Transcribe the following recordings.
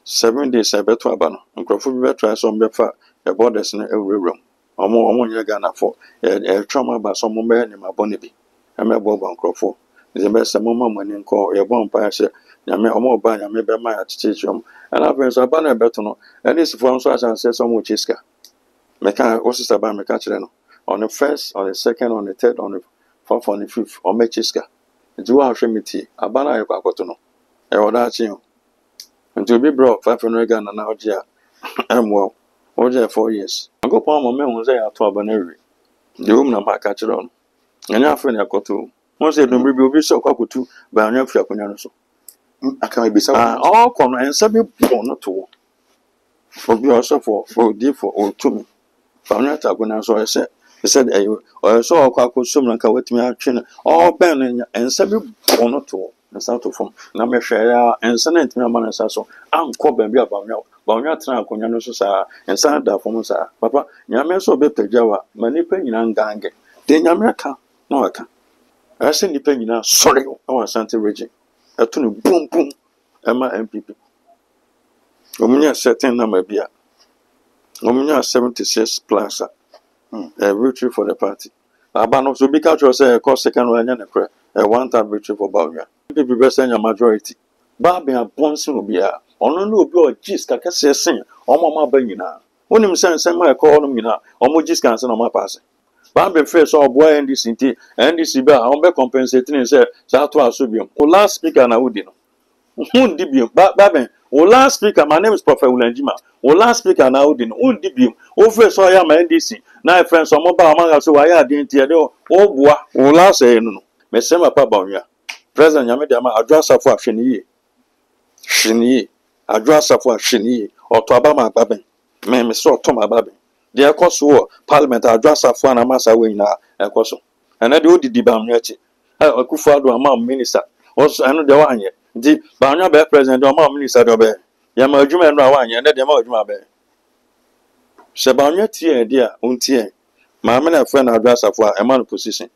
7 days I bet to abano. Nkrofo bi betra so mbefa e borders no ewurawuram. Omo nye Ghana for trauma ba so mo be ni mabone bi. E me bo nkrofo. Ze be se mo mamani nko ye bon pa hye. Nyame omo ba nyame be ma ya chichichom. And I so abano e beto no. And this for so as say some chiska. Meka osisa ba meka kire no. On the first, on the second, on the third, on the fourth, on the fifth, on me chiska. Nti wa hwe meti abana ayekwa akoto no. E oda chi o. Nti obi bro 500 Ghana na oje a emwo oje 4 years. Ankopon mo me hu say ato abana wi. De wom na maka kire no. Anya afa na akoto. Mo say do bi obi so kwakotu ba anya afi akonya no so. Aka be sa All kono ensa bi bon no to. Obi osofo odi for otumi. Ba anya ta akonya so ese said or so kwako so nka watimi atwe no. All ben ensa bi bon no to. Start from na me hwe ya ensa na ntimi amana sa so anko ba bi abanwa tena akonya no so sa ensa da fom sa papa nyame so be pagyawa manipa nyina ngange de nyame ka na waka ase nipa nyina sorry o Asante region eto no boom boom ema MPP omunya certain number bia omunya 76 plus victory for the party abano so be catch say cause second one nya na kra one time victory for Bawumia people be saying majority ba be abonsin obi a ono na obi o gis ka kase sen omo ma ba nyina onim sen ma e ko ono nyina omo gis kan sen omo pass ba be face obo NDC nti NDC ba on be compensate ni say sa to asobium o last speaker na udi no undi bium ba ben o last speaker my name is Prophet Ulanjima o last speaker na udi no undi bium o face o ya ma NDC na friends omo ba ma ga so wa ya den tie de o boa o last no mesema pa Bawumia President Nyame de ama adwa safo ahweniye adwa safo ahweniye oto aba ma agbaben me so oto ma agbaben de ekoso parliament adwa safo na masa we nyina ekoso ena de odidi Bawumia chi Akufo-Addo ama minister also eno de wanye ndi Bawumia be president de ama minister de be ya ma adwuma eno wanye ena de ma adwuma be se Bawumia tie de a ontie ma me na friend adwa safo a ema no position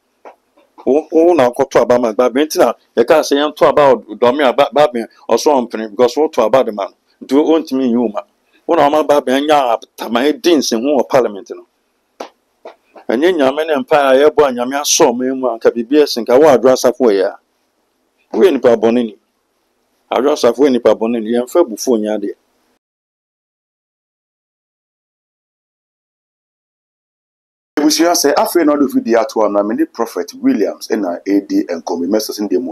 who now got to about my babentina, the car saying to about Domia Babin or so on, because what to about the man. Do own to me, you, one of my Babin, my dins in who parliament. And then Yaman Empire, airborne Yamia saw me, one can be beers and Kawa dress up where. We any Pabonini. I dress up any Pabonini and Fabu Funya. we should say after no do video to na many Prophet Williams and AD and come message in dem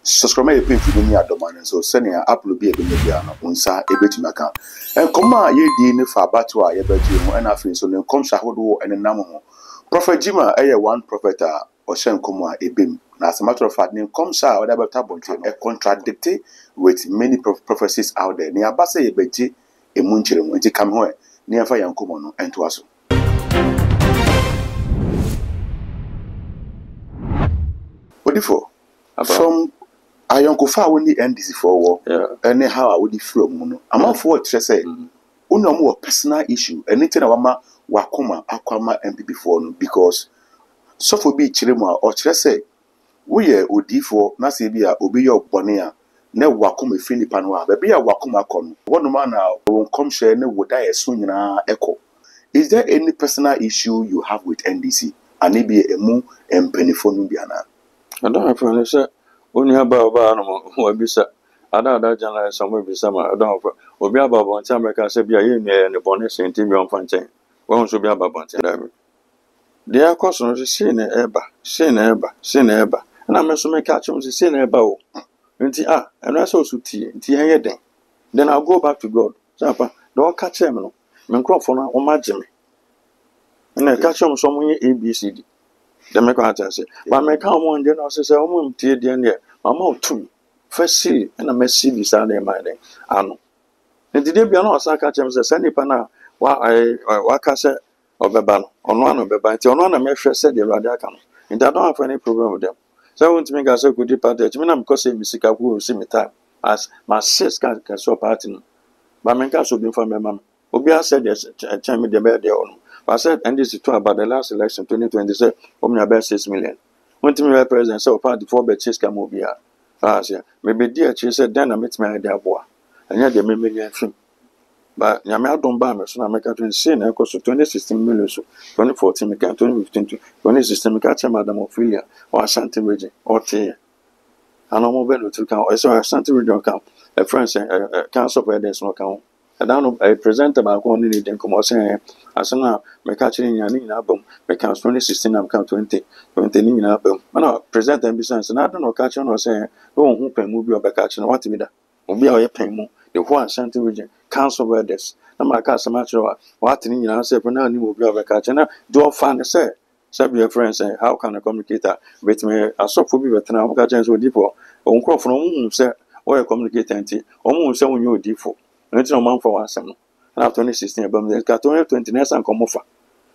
subscribe my page ni adoman so send ya upload bi e be bia na unsa e betima kan and come ye di ni fa battle a ye betu mu and after so ne come shahodo and nam ho Prophet Jima one prophet a o shen come a ebem na as a matter of fact ne come sha other better bonte e contradict with many prophecies out there ne abase ye beji e munchire mu nti kam ho ne afa yankomo no ento aso. From Ayonkofa when the NDC for war, and how I would from no. I'm not for say, no more personal issue, anything about Wakoma, Aquama, MPP for no, because so for be Chilima or say, we are Odi4, Nasibia, Obio Bonea, ne Wakoma Philippanwa, but be a Wakoma con. One man now won't come share no would die soon in our echo. Is there any personal issue you have with NDC? And maybe a moo and pennyphone biana. I don't have any say. Only about no bisa. Ada general somewhere bisa ma. I don't have. Obi ababa nti America say bia ye ne ne bonus nti bi on fanchen. Won so bi ababa nti da bi. De akos no say na eba. Na me so me catch him say na eba o. Nti eno so so tie. Nti yen den. Then I'll go back to God. Sapa, don't catch him no. Me crop na o magye me. Na catch him so mo ABCD. The make what I say. But me come on, you know, say, oh, dear, dear, Mamma to me. First see, and I may see this under my day. I know. And the day beyond us, I catch him, say, send it pana, what I say, of a ban, on one of the bank, on one of my friends said the radical. And I don't have any problem with them. So I want to make us a good party. I mean, because I'm sick of who see me time. As my sis can so party. But my cast will be for my mum. Obia said, yes, tell me the bed there on. I said, and this is true about the last election, 2020, said, about 6 million. When to me, president, so party for bet chase can move here. Maybe dear, she said, then I met my idea boy. and yet the memory film. But Yamia don't buy me, so I make a 20 and cost 2016 million, so 2014, 2015, 2016, I catch Madam Ophelia or Ashanti region or Tea. And I'm over to count. I saw Ashanti region count. A friend saying, council where there's no count. I don't know, I present about one in the commercial. As now, my catching in album, my count 2016, I'm count 20 in album. And I present them besides, and I don't know, catching or saying, oh, who can move your back catching what to be that? Will be our payment. The whole Ashanti region, council where there's no my castle match or what in your answer for now, you will be over catching. Do find a say. Some your friends say, how can I communicate that with me? I saw for me, but now I'm catching so deep. On crop from whom say, or communicate anti, almost so you default. And it's no man for us. And after 2016, about the Catonian 29 and come offer.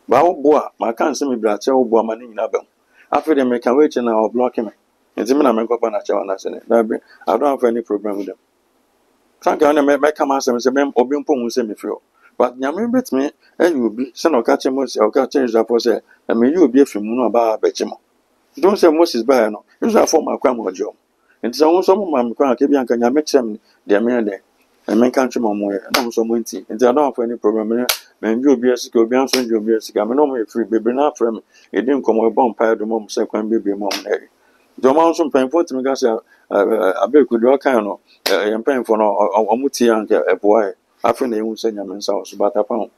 But boy, my can't see me, but I will money in Abel. After they make a wait and I'll block him. It's a man I make up on a child. I don't have any problem with them. Frankly, I make come answer and say, Mem, or being pong send me feel. But Yamin bet me, and you will be, son of catching most, or catch change that was it, and may you be a few moon about Betchimo. Don't say most is bad, no. Use that for my crime or job. And so some of my crown can be and can make them, dear man, and make country more, and I'm so winty. And I don't have any problem. Man, you'll be a sick, you'll be answering, you'll be a sick. I'm normally free, baby, not from me. It didn't come with bomb pile the mom, second baby, mom, the amount of pain for to me, I beg with your kind of paying for no muti and a boy. I think they won't send your house, but a pound.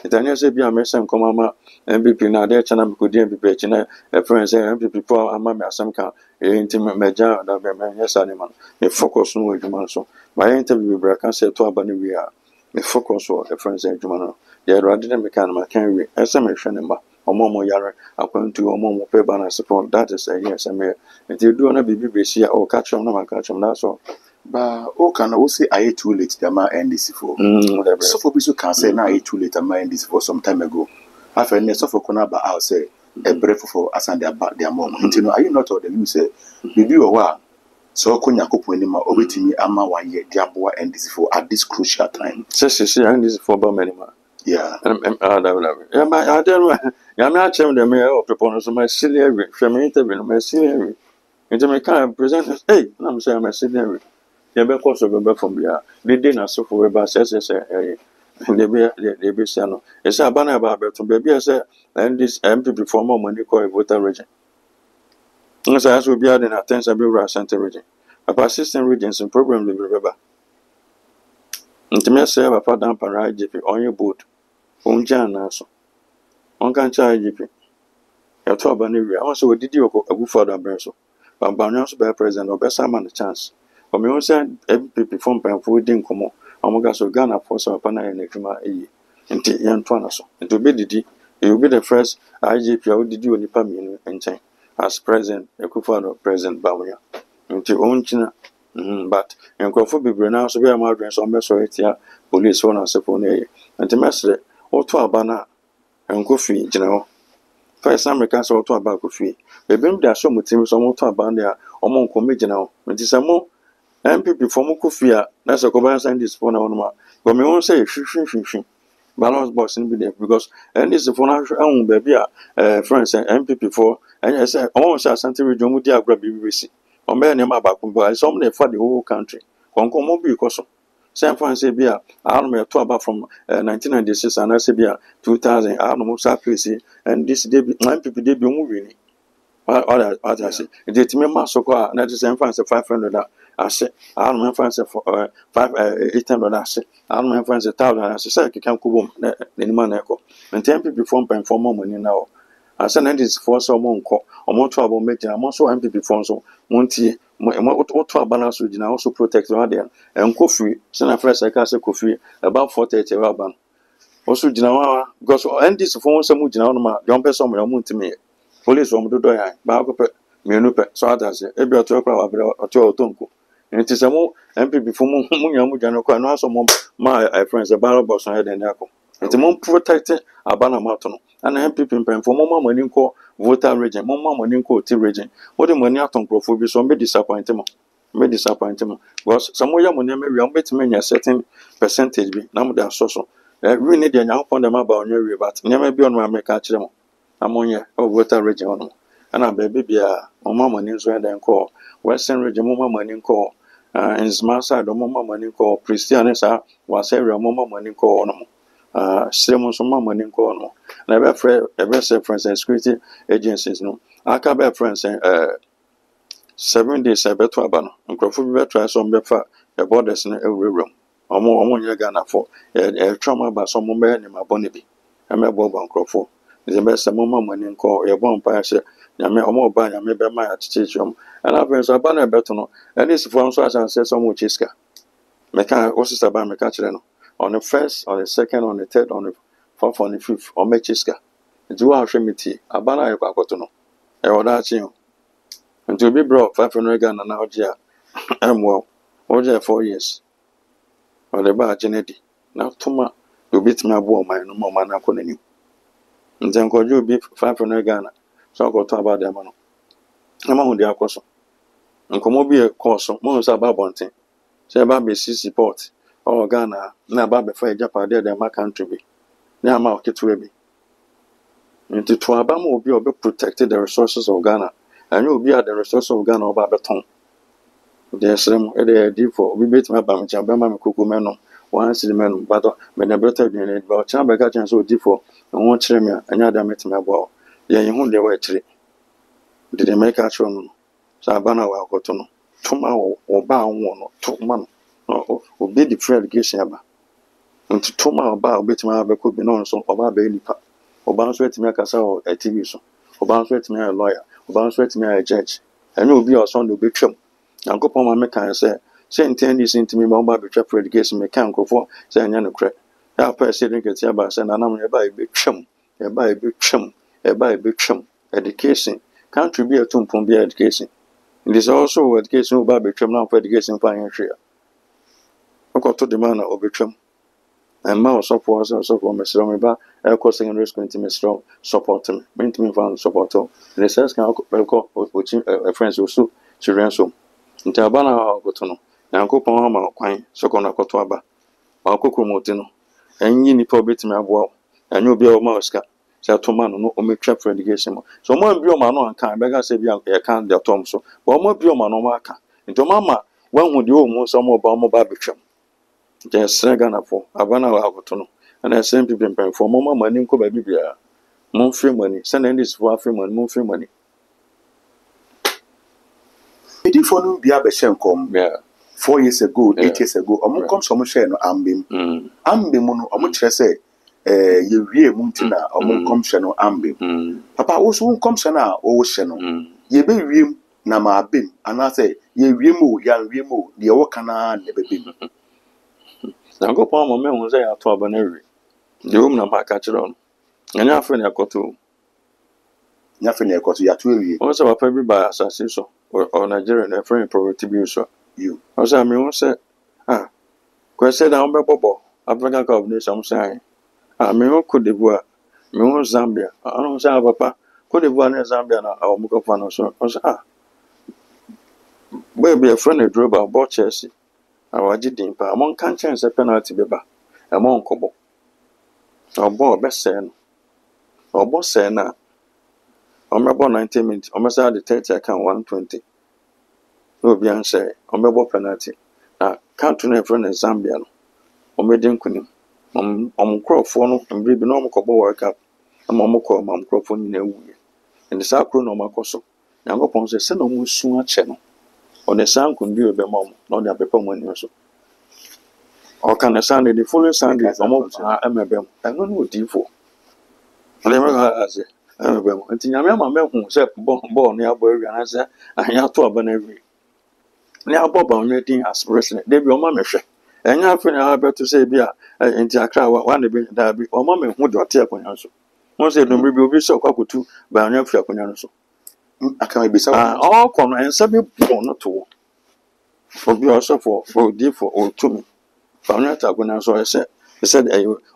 It I never say be a mess and come MVP now, their channel could be patching a friend say MVP for a mamma some kind, intimate major, that be man, yes, animal. They focus no way to man so. My interview with I say to a bunny we are. They focus on a friend say to man. They are rather than mechanical carry SMS number. Or more yard, according to a more paper and support. That is a yes, I may. If you do want to be BBC or catch on, no, catch on, that's all. But oh, can I say I too late? The man end this for. So for people can say now I too late. I mind this for some time ago. After next of a corner, but I'll say a breath for us and their mom. You know, are you not all the you say? If you are so Konya Kopunima or waiting me, Ama, why yet Diabua and this for at this crucial time. Says and this is for Bamma. Yeah, I don't know. I'm not telling the mayor of proponents of my silly from interview, my silly. Into my kind of present, hey, I'm saying my silly. The back course of a from here. They didn't so for a bus, as I say, they be sano. It's a banner about to baby, I say, and this MP for more money call a voter region. As I will be adding a 10 Sabura Center region. A persistent regions and problem with river. Intimate say a part down para GP on your boat. Unjan also. On can charge GP. A 12 area. Also, did you go a good father Benso? But Barnes by president or best man a chance. For me, also, MP form pen food didn't come on. Omogas of Ghana for some pana and Ekuma E. Into Yan Twanaso. And to be the you will be the first IGP. How did you only pay me in time as president, a good father, President Bawia. Into own China. But and Crawford be pronounced very moderate on Messority, police one and Sapone. And the master or to a banner and coffee, general. First Americans or to a back of fee. They bring their show with him some to a band there or more comedian. It is a more MP for Mukufia. That's a combined sign this phone on. But me won't say, balance box in there because and this is for own baby, friends and MPP for and I say, almost as Santa Region with the BBC. Or many about some for the whole country. Concomo because San Francisco, I don't know about from 1996 and I say 2000, I don't know Sacrisi, and this MPP debut movie. What I say, it did me Masoka, and that is San Francisco 500. I say, I don't know Francis for 800. I say, I don't know Francis 1,000. I say, I can't go the man echo. And 10 people form pen for more money now. I said, that is for some more or more trouble making. I'm also MPP for so Monty, what to balance with also protect the audience. And coffee, send a fresh, I can say coffee about 40 Raban. Also, Jinawa, because and this phone some Jinama, young person, to me. Police from Dudoya, Bagope, Minupe, so others, every 12 hours or 12 tonko. And it is a more MPP for Munyamu, and also my friends, a barrel boss on head and echo. It's a more protected Abana Martin, and MPP for more money call voter region, more money call T region. What the money out on Prophobia, so may disappoint him. Because some way I'm going to a certain percentage, now they are social. We need a young upon them about your but never be on my make catch them. Ammonia or water region. And I baby, my money is where they call Western region, more money call in my side, Mama money call Christian, sir, was every Mama money call no. Simon, some money call no. Never say friends and security agencies, no. I can't be friends and 7 days I bet to Abano, and Crawford better some better a borders in every room. Or more year Ghana for a trauma by some man in my bonnet. I'm a Bob on Crawford. It's the best Mama money call a bomb passer. Yame omo ba yame be ma teach and I so abana beto no and this for so as say some chiska meka osisa ba meka kire no on the first on the second on the third on the fourth on the fifth on me chiska nti wa hwe meti abana ye kwakoto no e oda chi o nti obi bro 500 Ghana na oje a emwo oje 4 years o le ba genedi na tuma obi tima bo o man no mo man na konani nti enkojo obi 500 Ghana so go talk about them no ama hu dia akoso nkomo bi e koso mo nsa ba bonten se ba be support o Ghana na ba be fa Japan there dem country bi na ama oketu bi nti to aba mo obi obi protect the resources of Ghana and obi are the resources of Ghana oba beton there srem e dey di for obi betima ba me chamba ma me koko me no wan siri me no but me na better than it but chamba ka chance o di for won kire me anya da metima bo ye hu de wa kire did they make a show no so abana wa akoto no tuma oba anwo no tuma no obi the free education aba nti tuma oba obetima abeko bi no so oba ba nipa oba nso etimi akasa o TV so oba nso etimi a lawyer oba nso etimi a judge ene obi o so no betwam yankopon ma me kan say intend this intimi ma oba betwa free education me kan krofo say anya no kre ya pa say drink it aba say na nam e ba betwam education country be a tumpon be education. It is also education about between now for education financial. I got to the man of between. And mouse of was also for Mr. Romiba, air crossing and risk into Mr. Support me, meant me found support. And the says can call a friends also to ransom. In Tabana Gotono, and Coupon Hama, Quine, Socona Cotuaba, or Cocomotino, and you for bit me well, and you'll be a mouse cat. Tomano no ome trap for education so mo bi ma no anka be ga se bi e kan de tom so but mo bi ma no ma aka nto mama wan hu de o mo so mo ba betwam je srega na fo abana wa akoto no na sem people pen for mo mama ni nko ba bibia mo free money send this for free money mo free money edi for no bia be shenkom 4 years ago 8 years ago omo kom so mo share no ambem no omo kire se ye wie mu ntina omo komhye no ambe papa wo so komhye na wo hye no ye be wiem na ma abem ana say ye wiem o ya wiem o de wo kana na bebem na go pa mo me hu say ato aba na wi de wo na ma ka kire on anya afa na akoto ya to ewie o say papa bi ba asase so o Nigeria na friend poverty bi so you o say me won say ko say da on be bobo African Cup of Nations say me won Cote d'Ivoire me won Zambia I don't say papa Cote d'Ivoire na Zambia na o mo ko fa no so o say baby a friend drove about Chelsea awaji din pa mon kan chance penalty be ba e mon kobo obo be se no obo se na o mebo 90 minutes o mesa the 30 kan 120 obi an say o mebo penalty na count na friend Zambia no o medin kunim crofo no mbre bi no mo kobo World Cup ama mo ko mam crofo ni na wuye and sa kro no makoso yankopon se no mo su ache no on the sound could be a mom, not the paper money also. Or can a Sunday, the following Sunday, I'm a bem, I don't know what you for. I never has it. I'm a bem, and Yamma who said born near Burry and I said, I have to abandon every. Now Bob on your thing as president, they be on my mission. And you have to say, Bia, into a crowd, one to be that be or mamma who do take on you. Once they don't be so cockle too, by on your flap on you. I can be so all come and some people not to. For be also for or to me. Famata when I saw I said,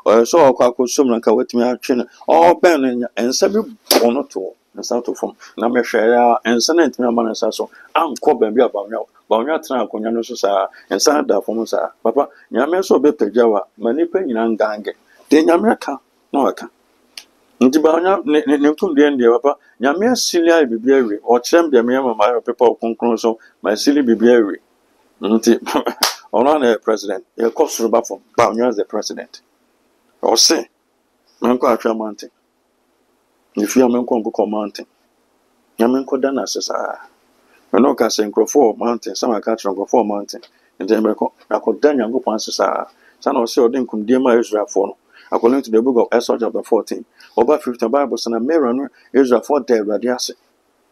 or saw a quack with some like a wet me out chin, all ben and some people not to. And start to form. Now me share and send it to me man so. I'm called and be about now. But you're trying to conjure and send that for Musa. Papa, Yaman so be Java, many penny and gang. Then Yamaka, no I can. Nti ba nya ne kum de ndie papa nyame asilia bibia wi o chrem de me ma people konkron so ma asili bibia wi On the president, you cost rubber for Baunya as the president. Or say, Manko Atra Mountain. If you are Manko Mountain, Yamanko Dana says, you know, can say Crawford Mountain, some are catching Crawford Mountain, and then I could then go Pansis. Son of Sir Dinkum, dear my Israel for. According to the book of Esther chapter 14, over 50 Bibles and a mirror, Israel for dead radiasi.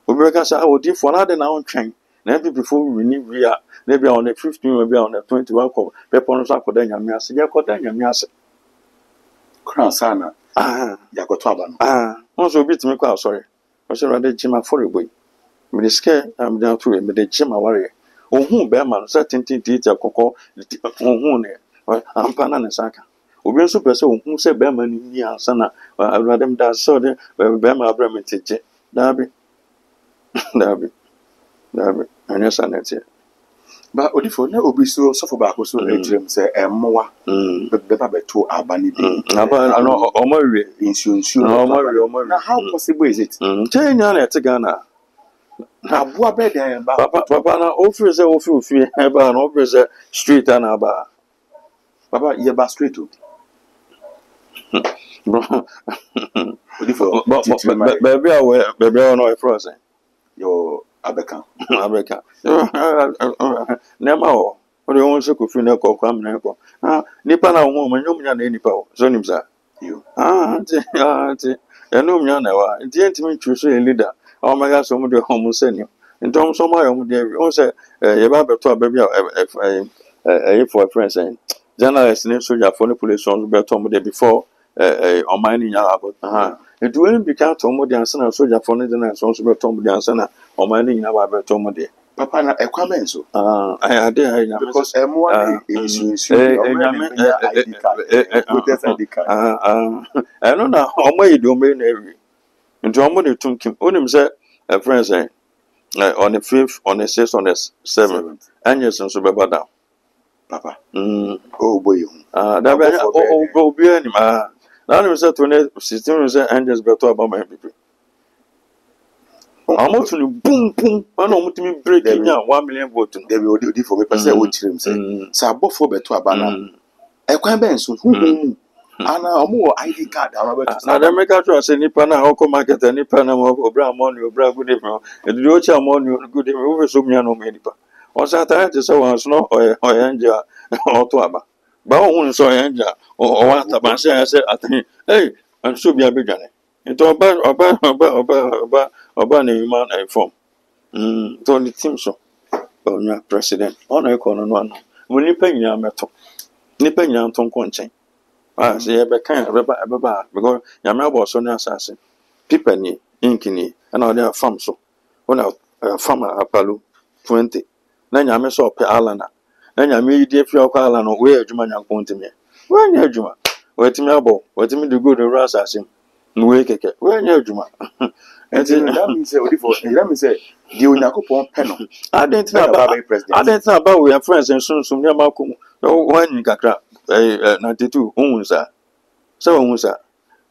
Because I would give for another now train. Never before we need we are maybe on the 15, maybe on the 21. Peppers are Kodanya Mias, Yakodanya Mias. Crown Sana, Yakotaba. Also beat me quite sorry. I said, rather Jim for a boy. With the scare, I'm down to him, but the Jim warrior. Oh, whom Bearman, certain detail, cocoa, on whom I'm Panan Saka. We also person who said Bearman in the Ansana, I rather them that saw the Bearman Bremen Darby, and yes, and that's it. But what if you know, be so suffer back also a dream say, and more, but the baby to Albany. I know, Omari, insurance, how possible is it? 10 years at Ghana. Now, what better, Papa, offers a awful free, ever an offers a street and a bar. Papa, you're back straight to. Baby, aware, baby, I know a frozen. Your Abeka. America. Never. What do you want to cook in a cock? Nipana woman, you mean any power. Zonimza. You. Auntie, and no Yana, the intimate to say leader. Oh my God, some of the home senior. In terms of my own, they also a barber to a baby for a friend saying, Journalist name soldier for the police on the Tom day before on mining about. It will become Tom the answer, soldier for the and sons of Tom the answer on mining about Tom day. Papa, a comment so. I did because M1 is ID card. I don't know how much you do mean every. Into how many took him. Only said a friend saying on the 5th, on the 6th, on the 7th, and yes, and so about down. Papa. Oh boy. That go be any man. Now, was that when the system was and just better about my people. I'm out to boom, boom. I know to me breaking down 1 million votes. They will do for me. Say what him say. Sabo for better about. A quite benson who Anna more ID card. Now, the make out say Nipana, Hoko market, and Nipana or brown money or brown good evening. And the Ocha money or good evening over so many no medipa. Or Satan to say once no or Angel or Tuaba. But one saw Angel or what about say, I said, I think, hey, and so be a beginning. Into a banning man I form. Tony Timson, president, on a corner one. When you pay your metal, Nipping young Tom Conchain. I say, I can't ever because your mother was on the assassin. Pippany, Inkini, and all their farm so. When a farmer Apollo 20. Then I saw Alana. Then I made dear Fio Alana where Jumana point to me. When you're Juma, where to me about, what to me to go to Rassassin. Wake it, where you're Juma. And that means, let me say, you Nakupon Penal. I didn't know about we are friends and soon some near Malcolm. No one in Kakra, 92, Unsa. So Unsa,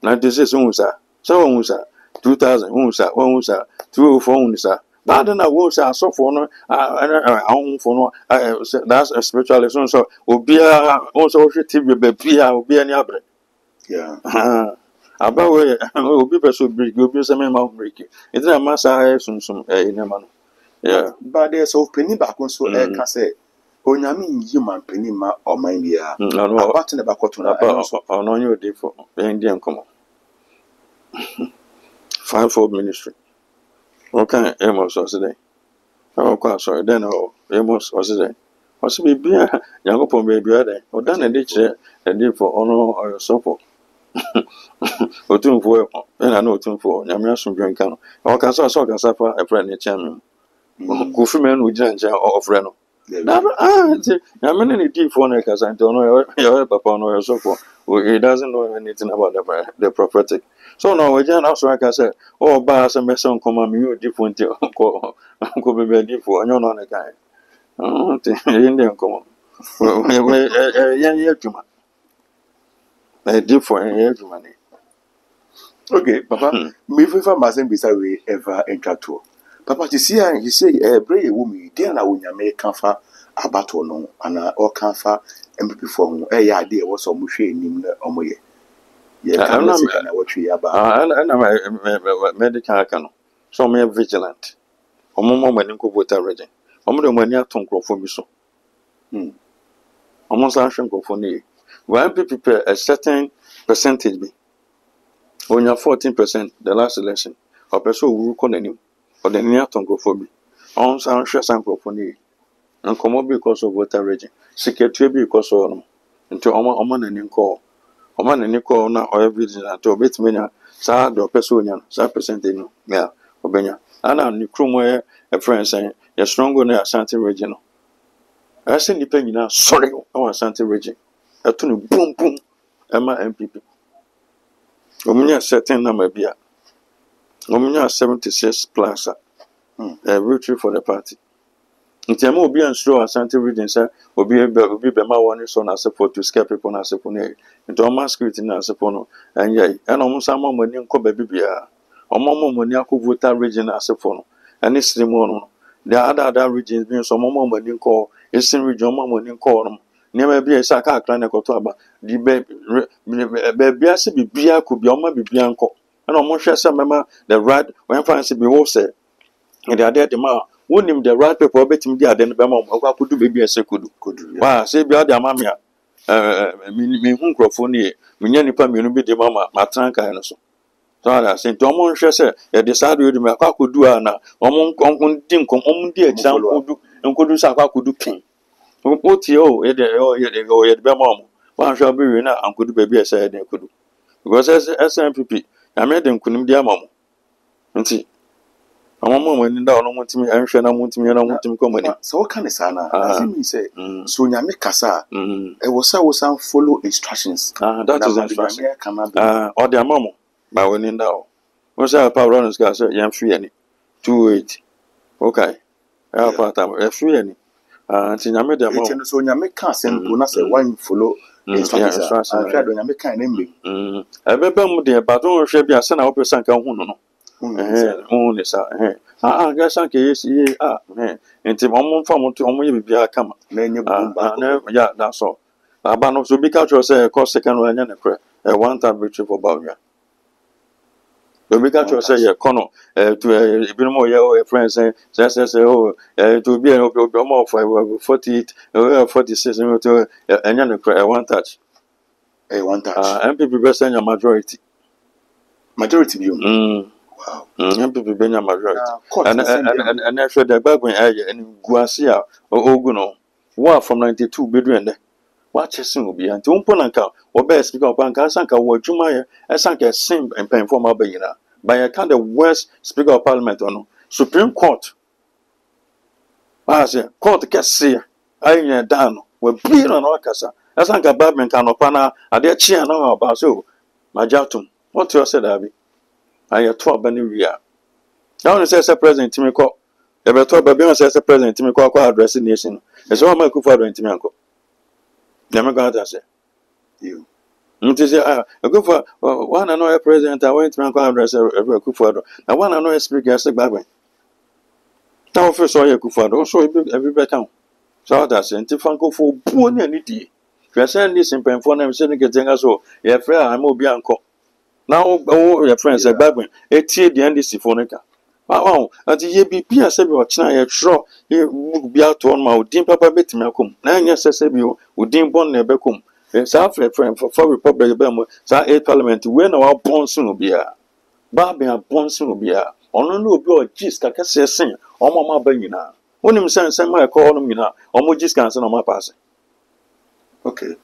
96 Unsa, so Unsa, 2000 Unsa, Unsa, 204 Unsa. But then I won't say so for no, I for no, that's a spiritual lesson. So, will be also TV, will be any other. Yeah. About where will be so big, you'll be some mouth breaking. It's a massa some in a man. Yeah, but there's so penny back on so I can say, oh, I mean, human penny ma or my dear. No, what's in the back on your day for Indian come on. 5-4 ministry. Okay, Amos was today. Oh, quite sorry, then Amos was today. What's be beer, young upon baby, or done a ditch a deep for honor or support. O tun for na no tun for nyame aso dwenka no o ka so ka safa e friend e chairman ko fi men o gina nja o friend no na nyame ne di for na ka sa nto no your papa no your so for he doesn't know anything about the prophetic so no we gina so ka say o ba se meson koma mi o di for nti ko be di for onyo no na kai te inde nkomo we juma different okay, Papa. Me if I mustn't be sorry ever enter to. Papa, you see, brave woman, dear, now when you make comfort about or no, and or comfort and before a idea was so much in the Omoye. Yeah, I'm not saying what we about. And I'm medical canoe. So me vigilant. Omo when you go voter region. Omo the money at Tonko for me so. Almost action go for me. When people prepare a certain percentage be. When you're 14%, the last election, or person who call any or the near Tonko for me. On sound share some for me. And come up because of voter region. Secretary because of until Oman and call. Oman and call now or vigilant to bit mania. Sa the person, sa percentage, yeah, Obenya. And I'm the crew a friend saying, you're stronger than Ashanti regional. I send the penny now, sorry, our Ashanti region. I turn boom, boom, Emma MPP. Omnia certain number beer. Omnia 76 plus a victory for the party. In time will be unsure Ashanti region, sir, will be Bema one is on as support to scare people as a pony. Into a masquerade in as a pono, and yea, and almost some money in Kobe Bibia. Or more money voter region as a phono, and it's the mono. The other regions being some more money call, it's in region more money call them. Never be a Saka Chronicle to about the baby as be beer could be almost be bianco. And almost share some member the right when fancy be all said. And the other demand wouldn't him the right people bet him the other Bama or could do baby as a could. Why, say be other mamma. Me whom crofony, Minyanipa, me be the mamma, Matranka and so. So I said, Tomon Chasser, a decided to make a could do Anna, Omon Dinkum, dear example, and could do Saka could do king. What you, go at Bamam. One shall be in and could baby as I could do. Because as SMPP, I made them couldn't be a mom. And see, a mom went down on what me, and Shana want me and I want to come. So what kind of sana? As me say, so Yami Kasa, I was some follow instructions. That is instruction. Or their mom. But when in now, what's our power runners got young free any 2-8. Okay, our part of free any. And I made them so Yami can't when I say one follow instructions. I tried when Yami can't name. I remember the baton should be a son of a sanka only, sir. I guess I can see, and to one from to only be a come. Yeah, that's all. Abano to be cultural say, cost second one and a one time victory for Bavia. The big say, yeah, Cono, to a bit more your friends say, oh, to be a more for 48, 46 to a one touch. A one touch. MPP best and your majority. Majority view. Wow. MPP being a majority. And actually, the Bagwin area and Guasia or Oguno, war from 92 bedroom. Watch a single be until Umponanka or best speaker of Pankasanka or Jumaya, as Sanka sim and paying for Mabayina by a kind of worst speaker of parliament on Supreme Court. I say, Court Cassia, I down, we're being on Orcasa, as Sanka Babman Canopana, are there cheer now about so. Majatum, what you said, Abby? I have 12 Benuria. Now, it says a president Timiko. Ever told Babian says a president Timiko addressing nation. It's all my Kufa and Timiko. Never got that say. You. A good for one another president. I went to my address a good for. I want another speaker as a baby. Now, first, saw your Kufado, so every back. So that's in Tifanco for poor nity. If you send this in pen for them, sending a thing as well. Yeah, friend, I'm more bianco. Now, oh, your friends are babbling. A tear the end is Sifonica. Oh, at the YBP, I said, watch now, sure, you will be out on my dim papa bet me. 9 years, I said, you would dim born never come. South friend for Republic Bemo, South 8 Parliament, when our bonson will be a Barbie and bonson will be a on no blow, gist, I can say, sing, or Mamma Benina. When him send my call him, or more just cancel on my passing. Okay.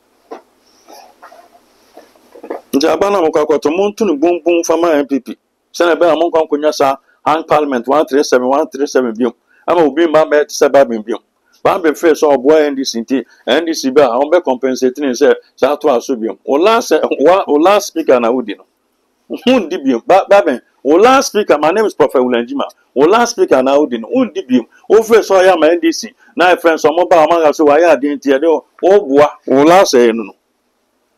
Jabana Mokakoto Montun boom boom for my MPP. Senator Monkan Kunyasa, Hang Parliament 137 bill. I will be my bed 7 bill. Bambi face or boy NDC and this be a compensating and say, Satua Subium. Or last speaker na Udino. Undibium, Babin. O last speaker, my name is Prophet Ulanjima. O last speaker now Udino. Undibium. O first so I am NDC. Now friends or mobile manga so I didn't hear o boa. O last say no.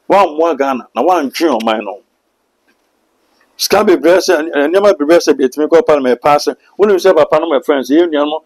One more Ghana, now one chin on my own. Scabby breast and never be breast a bit me call parliament pass. When you say about Panama friends, you know,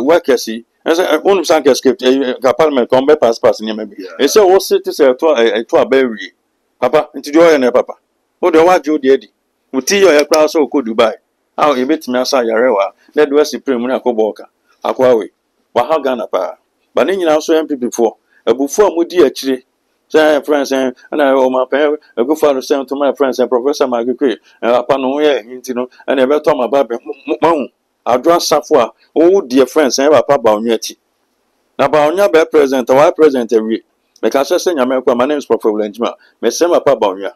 workers see. As I own sank escape a parliament come back pass passing maybe. It's a whole city to a berry. Papa, into joy and a papa. Oh, the what you did. Would tea your class so could Dubai. How you bit me outside Yarewa, that was the preliminary Koboka. Aquawi. Wahagana pa. But then you also MP before. A before Moody actually. Say friends and I owe my parents a good father sent to my friends and Professor Magui and upon way, you know, and ever told my baby, I'll draw Safwa, oh dear friends, and Papa Baunetti. Now, Baunia be present, or I present every because I say, America, my name is Professor Lenjma, may send my Papa Baunia.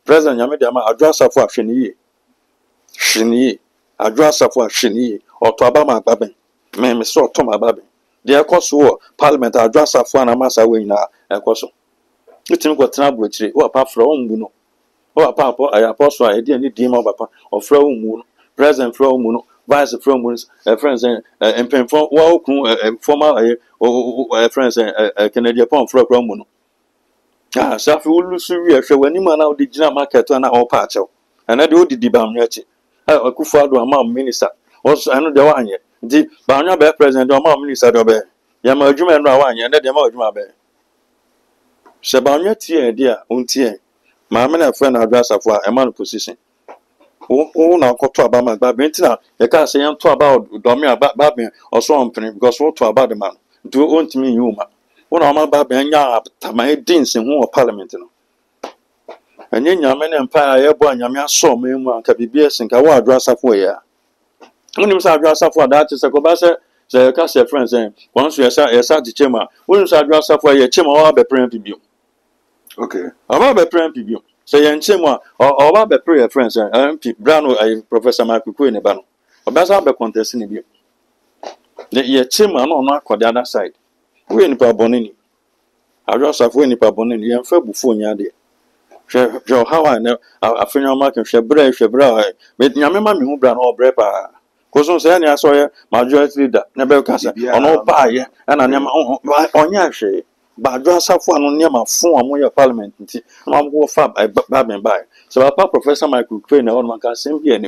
President Yamedama, I'll draw Safwa Shini, I'll draw Safwa Shini, or to Abama Babin, may Miss Toma Babin. Dear Kosu, Parliament, I'll draw Safwa and Massa Wina, and Koso. You think what trouble tree, or apart from Muno, or apart, I apostle, I didn't deem of papa, or flow moon, present flow moon, vice from moons, friends and pen for former friends and Canadian pound flow moon. Ah, Safi will lose serious when you man out the Gina market on our patch. And I do the debam. I could follow a mom minister, also another one yet. The Barna Bear president or mom minister of Bear. Yama Juman Rawan, and the Mojuma Bear. Sabanya tia dear, untie. My man and friend address of a man position. Oh, now got to about my babentina. You can't say I'm to about Domia Babin or something because what to about the man. Do own to me, you man. One of my baby and yap, my dins in one parliament. And then your men empire, airborne, Yamia saw me one can be beers and Kawa dress up for ya. When you say dress up for that is a cobassa. Say, Cassia friends, and once you are the chema, when you dress up for your chema or be praying to you. Okay. About be praying to you. Say, and chema or about be prayer friends and MP Brown, Professor Michael Queen about. Or that's how be contesting you. The year chema no not the other side. We in Pabonini. I just have winning Pabonini and Fabu Funya there. Joe, how I know I feel your market, Shebra, but Yamama who brand or brepa. Because I saw majority leader, never casa, or no buy, and I am on Yashi. But just have one near my form of your parliament. I'm go fab by Bab and by. So I Professor Michael Crane on my cousin here.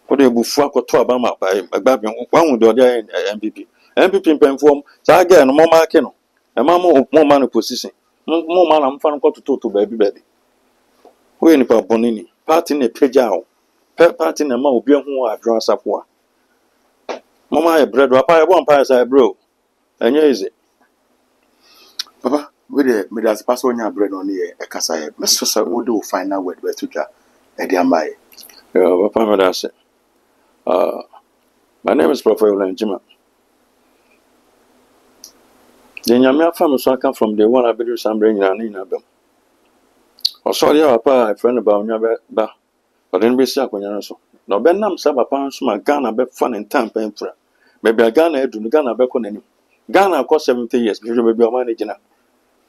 What a buffalo to Obama by Babin, one with the other MPP. MPP in form, so I get no more marking. A mamma more money position. More man, I'm found to talk to baby. We in Bonini, part in a page out. Party in a mouth, be who I draw up for. Mamma, bread, I one pass I bro. And here is it. Papa, with the midas pass on your bread on the Ekasa, Mr. Sir, would do find out where to get a damn by. Papa, that's it. My name is Professor Lenjima. The Yamia family so I come from the one I believe some bringing an in them. Or sorry, I friend about your back. But then we say, when you're so. No, Benham Saba Pounds, my Ghana be fun and time painful. Maybe a Ghana to the Ghana back on any. Ghana cost 70 years, you will be a manager.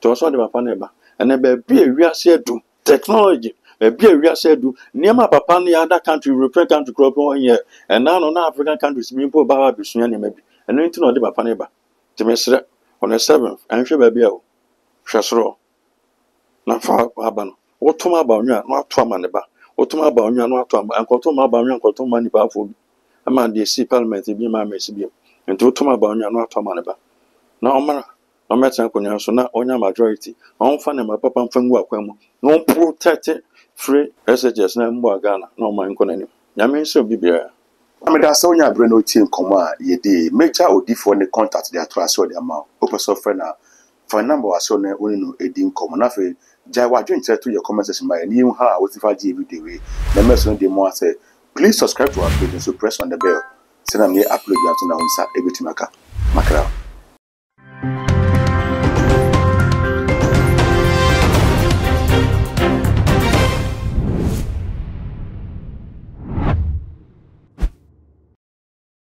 To us, what about Paneba? And then be a real said do technology, be a real said do near my papa, the other country, European country crop 1 year, and now on African countries being poor Baba Busuani maybe, and then to know about Paneba. To Mr. On the 7th, and she baby, Shasro. Not far, Abano. What to my bound, not to Maneba. Otoma Baunya no atom and Kotoma Baunya Kotoma Nibafu. A man de see parliament be my messy and to Otoma Baunya no atomanaba. Now, Mara, no matter so not on your majority. On fan my papa and Fangu Aquemo. No protected free messages, no more Ghana, no mind conning. Yamin so be there. I mean, that's on your brain team comma ye day. Major or different contact their trust or the amount. Open software for a number of so only no a dim common. Jaiwa join to your comment section by new how what if I give you the way. The message the more say, please subscribe to our page and so press on the bell. Send me upload you to now every time I can.